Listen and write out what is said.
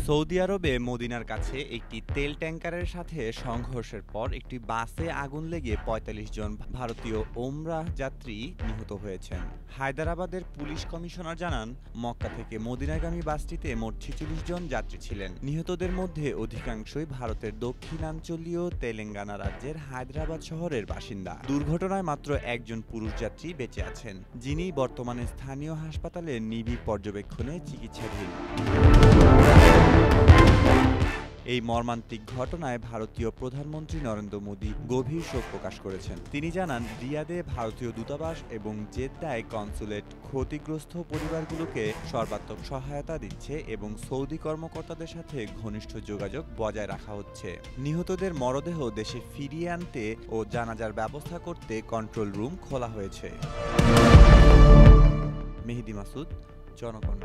Saudi আরবে মদিনার কাছে একটি তেল ট্যাংকারের সাথে সংঘর্ষের পর একটি বাসে আগুন লেগে ৪৫ জন ভারতীয় ওমরাহ যাত্রী নিহত হয়েছেন। হায়দরাবাদের পুলিশ কমিশনার জানান, মক্কা থেকে মদিনাগামী বাসটিতে মোট ৪৬ জন যাত্রী ছিলেন। নিহতদের মধ্যে অধিকাংশই ভারতের দক্ষিণাঞ্চলীয় তেলেঙ্গানা রাজ্যের হায়দরাবাদ শহরের বাসিন্দা। দুর্ঘটনায় মাত্র একজন পুরুষ যাত্রী বেঁচে আছেন, যিনি বর্তমানে স্থানীয় হাসপাতালে নিবিড় পর্যবেক্ষণে চিকিৎসাধীন। এই মর্মান্তিক ঘটনায় ভারতীয় প্রধানমন্ত্রী নরেন্দ্র মোদী গভীর শোক প্রকাশ করেছেন। তিনি জানান, রিয়াদে ভারতীয় দূতাবাস এবং জেদ্দায় কনসুলেট ক্ষতিগ্রস্ত পরিবারগুলোকে সর্বাত্মক সহায়তা দিচ্ছে এবং সৌদি কর্মকর্তাদের সাথে ঘনিষ্ঠ যোগাযোগ বজায় রাখা হচ্ছে। নিহতদের মরদেহ দেশে ফিরিয়ে আনতে ও জানাজার ব্যবস্থা করতে কন্ট্রোল রুম খোলা হয়েছে। মেহেদী মাসুদ, জনকণ্ঠ।